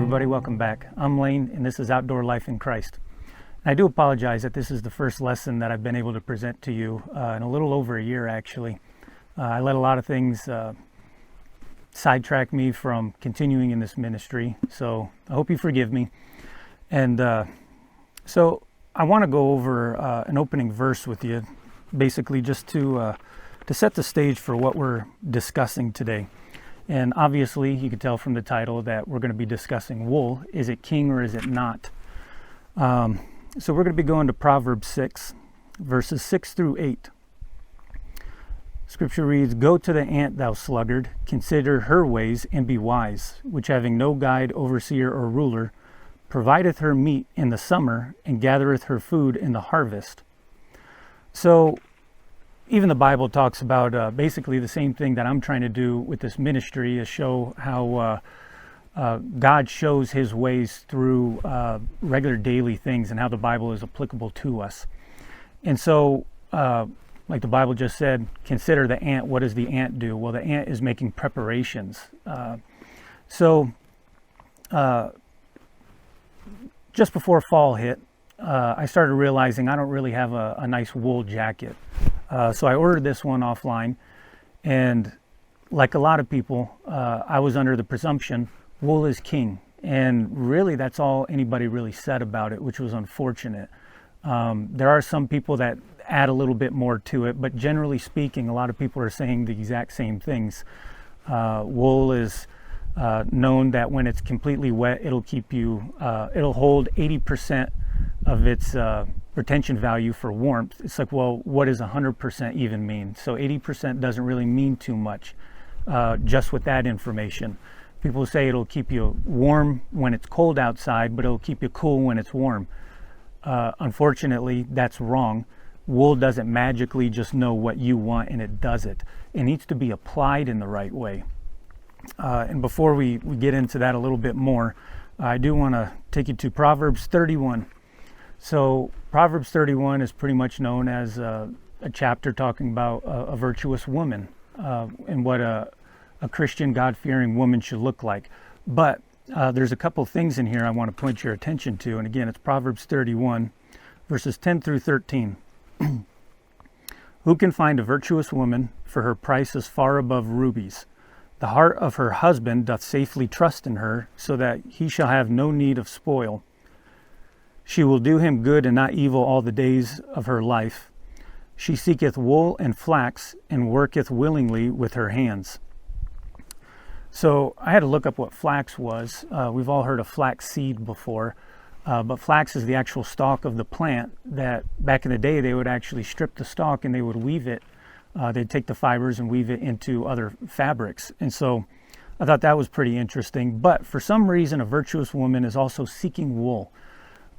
everybody, welcome back. I'm Lane and this is Outdoor Life in Christ. And I do apologize that this is the first lesson that I've been able to present to you in a little over a year actually. I let a lot of things sidetrack me from continuing in this ministry, so I hope you forgive me. And so I want to go over an opening verse with you, basically just to set the stage for what we're discussing today. And obviously, you can tell from the title that we're going to be discussing wool. Is it king or is it not? So we're going to be going to Proverbs 6, verses 6 through 8. Scripture reads, "Go to the ant, thou sluggard, consider her ways, and be wise, which having no guide, overseer, or ruler, provideth her meat in the summer, and gathereth her food in the harvest." So, even the Bible talks about basically the same thing that I'm trying to do with this ministry, is show how God shows his ways through regular daily things and how the Bible is applicable to us. And so, like the Bible just said, consider the ant. What does the ant do? Well, the ant is making preparations. Just before fall hit, I started realizing I don't really have a nice wool jacket. So I ordered this one offline, and like a lot of people, I was under the presumption wool is king, and really that's all anybody really said about it, which was unfortunate. There are some people that add a little bit more to it, but generally speaking, a lot of people are saying the exact same things. Wool is known that when it's completely wet, it'll keep you, it'll hold 80% of its retention value for warmth. It's like, well, what does 100% even mean? So 80% doesn't really mean too much just with that information. People say it'll keep you warm when it's cold outside, but it'll keep you cool when it's warm. Unfortunately, that's wrong. Wool doesn't magically just know what you want, and it does it. It needs to be applied in the right way. And before we get into that a little bit more, I do want to take you to Proverbs 31. So Proverbs 31 is pretty much known as a chapter talking about a virtuous woman and what a Christian, God-fearing woman should look like. But there's a couple things in here I want to point your attention to. And again, it's Proverbs 31, verses 10 through 13. "Who can find a virtuous woman? For her price is far above rubies. The heart of her husband doth safely trust in her, so that he shall have no need of spoil. She will do him good and not evil all the days of her life. She seeketh wool and flax, and worketh willingly with her hands." So I had to look up what flax was. We've all heard of flax seed before, but flax is the actual stalk of the plant that back in the day they would actually strip the stalk and they would weave it. They'd take the fibers and weave it into other fabrics. And so I thought that was pretty interesting. But for some reason, a virtuous woman is also seeking wool.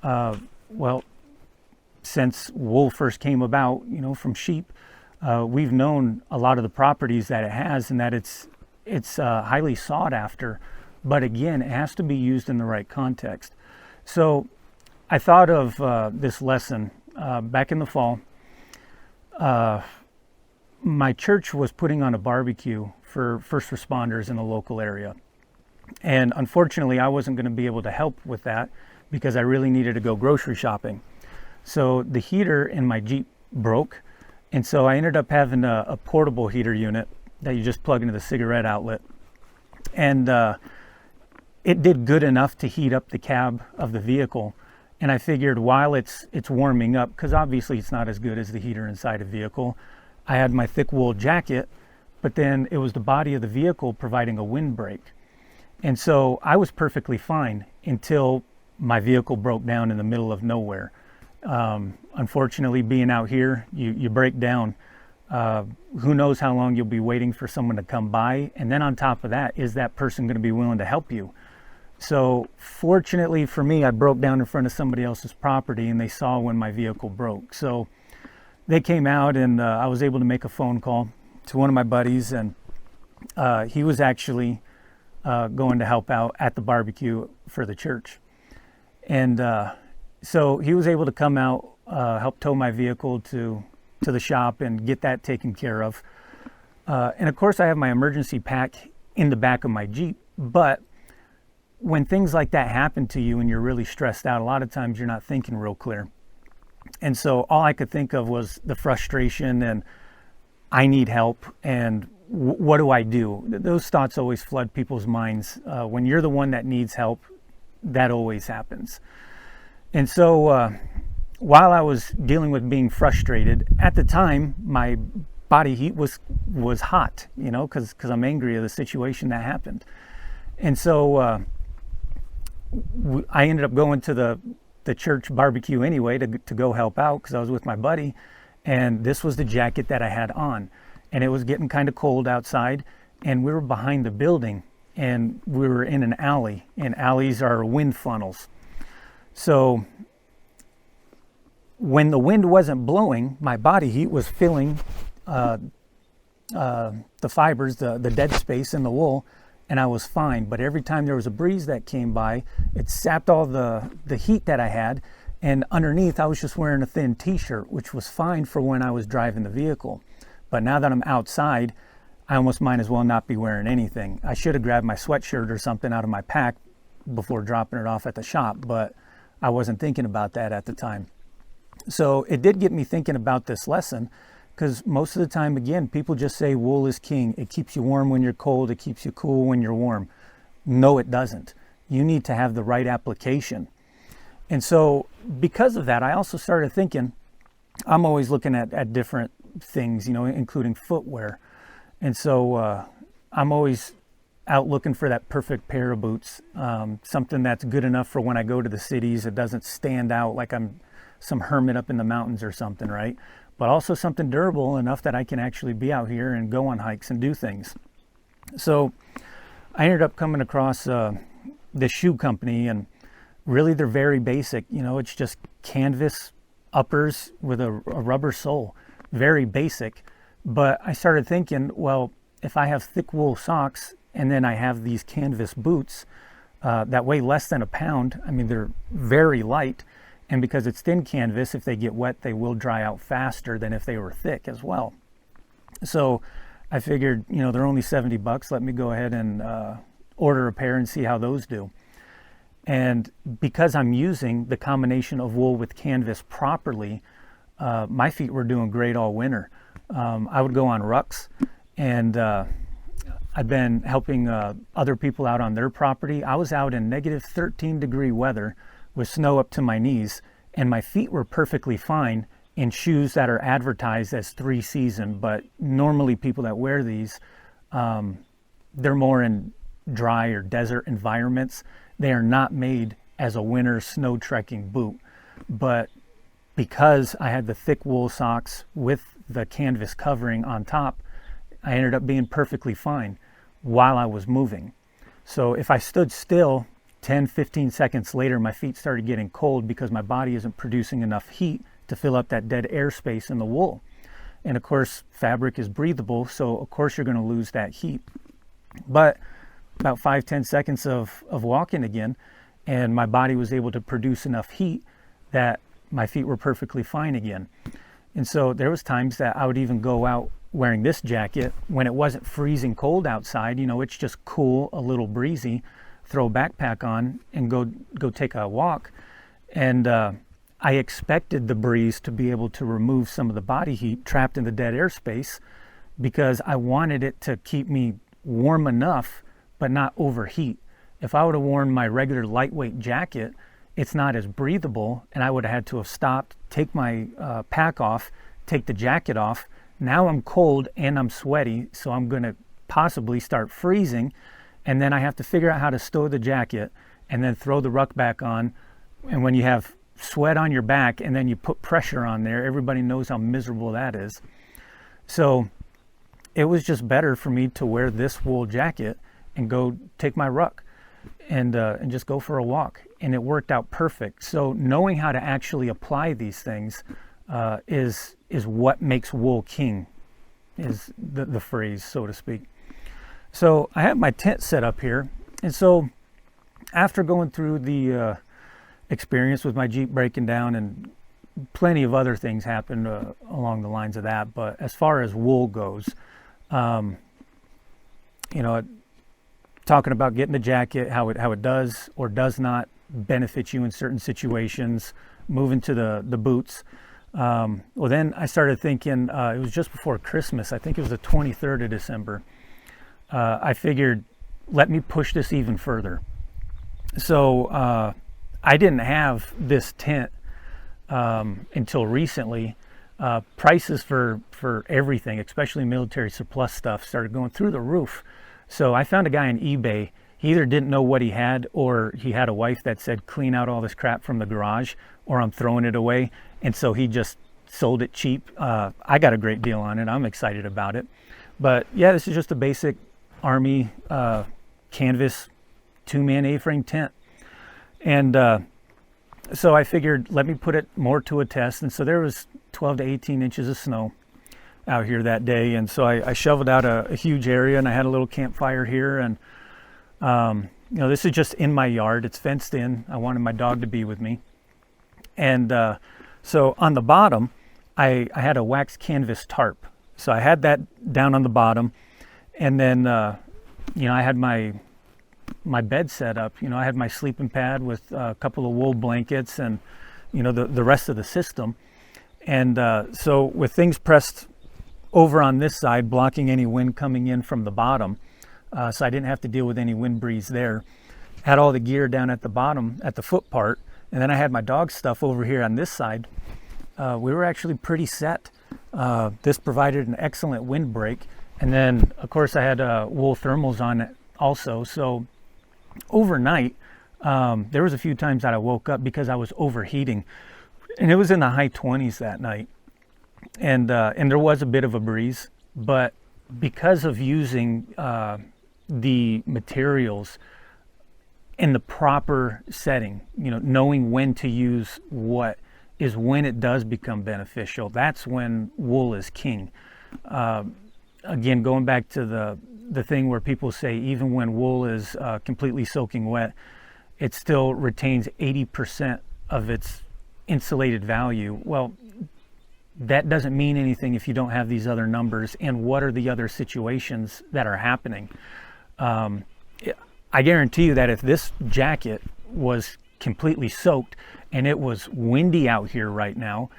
Well, since wool first came about, from sheep, we've known a lot of the properties that it has, and that it's highly sought after. But again, it has to be used in the right context. So I thought of this lesson back in the fall. My church was putting on a barbecue for first responders in the local area. And unfortunately, I wasn't going to be able to help with that because I really needed to go grocery shopping. So the heater in my Jeep broke. And so I ended up having a portable heater unit that you just plug into the cigarette outlet. And it did good enough to heat up the cab of the vehicle. And I figured while it's warming up, because obviously it's not as good as the heater inside a vehicle, I had my thick wool jacket, but then it was the body of the vehicle providing a windbreak. And so I was perfectly fine until my vehicle broke down in the middle of nowhere. Unfortunately, being out here, you break down. Who knows how long you'll be waiting for someone to come by. And then on top of that, is that person going to be willing to help you? So fortunately for me, I broke down in front of somebody else's property and they saw when my vehicle broke. So they came out and I was able to make a phone call to one of my buddies, and he was actually going to help out at the barbecue for the church. And so he was able to come out, help tow my vehicle to the shop and get that taken care of. And of course I have my emergency pack in the back of my Jeep, but when things like that happen to you and you're really stressed out, a lot of times you're not thinking real clear. And so all I could think of was the frustration and I need help and what do I do? Those thoughts always flood people's minds. When you're the one that needs help, that always happens. And so while I was dealing with being frustrated, at the time, my body heat was hot, you know, because I'm angry at the situation that happened. And so I ended up going to the church barbecue anyway to go help out because I was with my buddy. And this was the jacket that I had on. And it was getting kind of cold outside. And we were behind the building. And we were in an alley. And alleys are wind funnels. So when the wind wasn't blowing, my body heat was filling the fibers, the dead space in the wool, and I was fine. But every time there was a breeze that came by, it sapped all the heat that I had, and underneath I was just wearing a thin t-shirt, which was fine for when I was driving the vehicle. But now that I'm outside, I almost might as well not be wearing anything. I should have grabbed my sweatshirt or something out of my pack before dropping it off at the shop, but I wasn't thinking about that at the time. So it did get me thinking about this lesson, because most of the time, again, people just say wool is king. It keeps you warm when you're cold. It keeps you cool when you're warm. No, it doesn't. You need to have the right application. And so because of that, I also started thinking, I'm always looking at different things, you know, including footwear. And so I'm always out looking for that perfect pair of boots, something that's good enough for when I go to the cities. It doesn't stand out like I'm some hermit up in the mountains or something, right? But also something durable enough that I can actually be out here and go on hikes and do things. So I ended up coming across this shoe company, and really they're very basic. You know, it's just canvas uppers with a rubber sole, very basic. But I started thinking, well, if I have thick wool socks and then I have these canvas boots that weigh less than a pound, I mean, they're very light. And because it's thin canvas, if they get wet, they will dry out faster than if they were thick as well. So I figured, you know, they're only $70. Let me go ahead and order a pair and see how those do. And because I'm using the combination of wool with canvas properly, my feet were doing great all winter. I would go on rucks, and I've been helping other people out on their property. I was out in negative 13-degree weather with snow up to my knees, and my feet were perfectly fine in shoes that are advertised as 3-season, but normally people that wear these, they're more in dry or desert environments. They are not made as a winter snow trekking boot. But because I had the thick wool socks with the canvas covering on top, I ended up being perfectly fine while I was moving. So if I stood still, 10-15 seconds later, my feet started getting cold because my body isn't producing enough heat to fill up that dead air space in the wool. And of course, fabric is breathable, so of course you're going to lose that heat. But about 5-10 seconds of walking again, and my body was able to produce enough heat that my feet were perfectly fine again. And so there was times that I would even go out wearing this jacket when it wasn't freezing cold outside. You know, it's just cool, a little breezy. Throw a backpack on and go take a walk. And I expected the breeze to be able to remove some of the body heat trapped in the dead airspace, because I wanted it to keep me warm enough but not overheat. If I would have worn my regular lightweight jacket, it's not as breathable, and I would have had to have stopped, take my pack off, take the jacket off. Now I'm cold and I'm sweaty, so I'm going to possibly start freezing. And then I have to figure out how to stow the jacket and then throw the ruck back on. And when you have sweat on your back and then you put pressure on there, everybody knows how miserable that is. So it was just better for me to wear this wool jacket and go take my ruck and just go for a walk. And it worked out perfect. So knowing how to actually apply these things is what makes wool king, is the phrase, so to speak. So I have my tent set up here, and so after going through the experience with my Jeep breaking down, and plenty of other things happened along the lines of that, but as far as wool goes, you know, talking about getting the jacket, how it does or does not benefit you in certain situations, moving to the boots. Well, then I started thinking, it was just before Christmas, I think it was the 23rd of December. I figured, let me push this even further. So I didn't have this tent until recently. Prices for everything, especially military surplus stuff, started going through the roof. So I found a guy on eBay. He either didn't know what he had, or he had a wife that said, clean out all this crap from the garage or I'm throwing it away. And so he just sold it cheap. I got a great deal on it. I'm excited about it. But yeah, this is just a basic Army canvas 2-man A-frame tent. And so I figured, let me put it more to a test. And so there was 12 to 18 inches of snow out here that day. And so I shoveled out a huge area, and I had a little campfire here. And, this is just in my yard. It's fenced in. I wanted my dog to be with me. And so on the bottom, I had a wax canvas tarp. So I had that down on the bottom. And then, I had my bed set up. I had my sleeping pad with a couple of wool blankets and, the rest of the system. And so with things pressed over on this side, blocking any wind coming in from the bottom, so I didn't have to deal with any wind breeze there. Had all the gear down at the bottom, at the foot part, and then I had my dog stuff over here on this side. We were actually pretty set. This provided an excellent wind break. And then, of course, I had wool thermals on it also. So overnight, there was a few times that I woke up because I was overheating. And it was in the high 20s that night. And there was a bit of a breeze. But because of using the materials in the proper setting, knowing when to use what is when it does become beneficial. That's when wool is king. Again, going back to the thing where people say even when wool is completely soaking wet, it still retains 80% of its insulated value. Well, that doesn't mean anything if you don't have these other numbers and what are the other situations that are happening. I guarantee you that if this jacket was completely soaked and it was windy out here right now,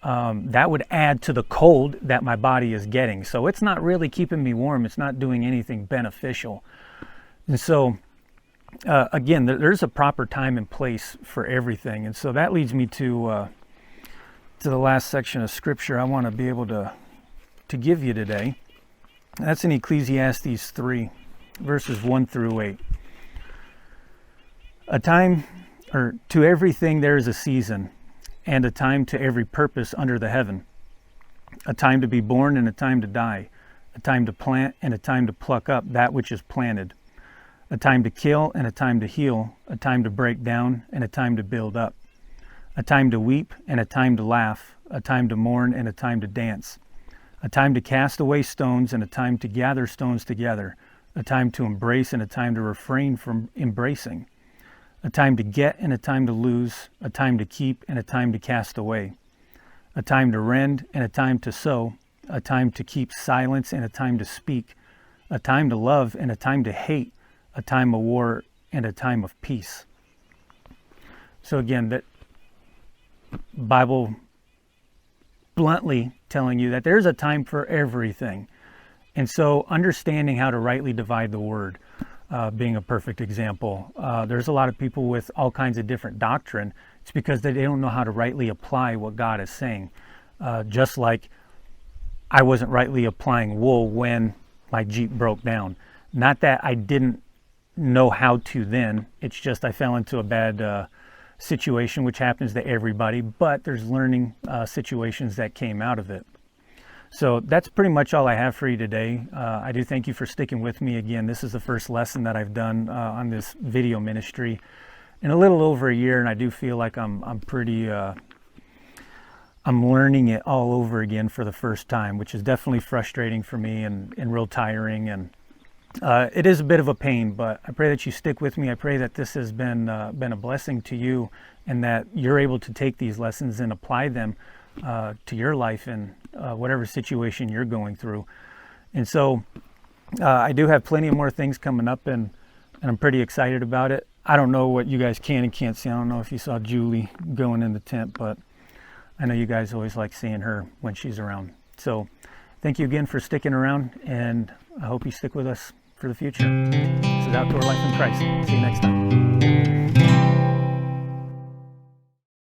that would add to the cold that my body is getting. So it's not really keeping me warm. It's not doing anything beneficial. And so, again, there's a proper time and place for everything. And so that leads me to the last section of scripture I want to be able to give you today. That's in Ecclesiastes 3, verses 1 through 8. To everything there is a season, and a time to every purpose under the heaven. A time to be born and a time to die. A time to plant and a time to pluck up that which is planted. A time to kill and a time to heal. A time to break down and a time to build up. A time to weep and a time to laugh. A time to mourn and a time to dance. A time to cast away stones and a time to gather stones together. A time to embrace and a time to refrain from embracing. A time to get and a time to lose, a time to keep and a time to cast away, a time to rend and a time to sow, a time to keep silence and a time to speak, a time to love and a time to hate, a time of war and a time of peace. So again, that Bible bluntly telling you that there's a time for everything. And so understanding how to rightly divide the word, being a perfect example. There's a lot of people with all kinds of different doctrine. It's because they don't know how to rightly apply what God is saying. Just like I wasn't rightly applying wool when my Jeep broke down. Not that I didn't know how to then. It's just I fell into a bad situation, which happens to everybody. But there's learning situations that came out of it. So that's pretty much all I have for you today. I do thank you for sticking with me. Again, this is the first lesson that I've done on this video ministry in a little over a year, and I do feel like I'm learning it all over again for the first time, which is definitely frustrating for me and real tiring. And it is a bit of a pain, but I pray that you stick with me. I pray that this has been a blessing to you, and that you're able to take these lessons and apply them to your life and whatever situation you're going through. And so I do have plenty of more things coming up, and and I'm pretty excited about it. I don't know what you guys can and can't see. I don't know if you saw Julie going in the tent, but I know you guys always like seeing her when she's around. So thank you again for sticking around, and I hope you stick with us for the future. This is Outdoor Life in Christ. See you next time.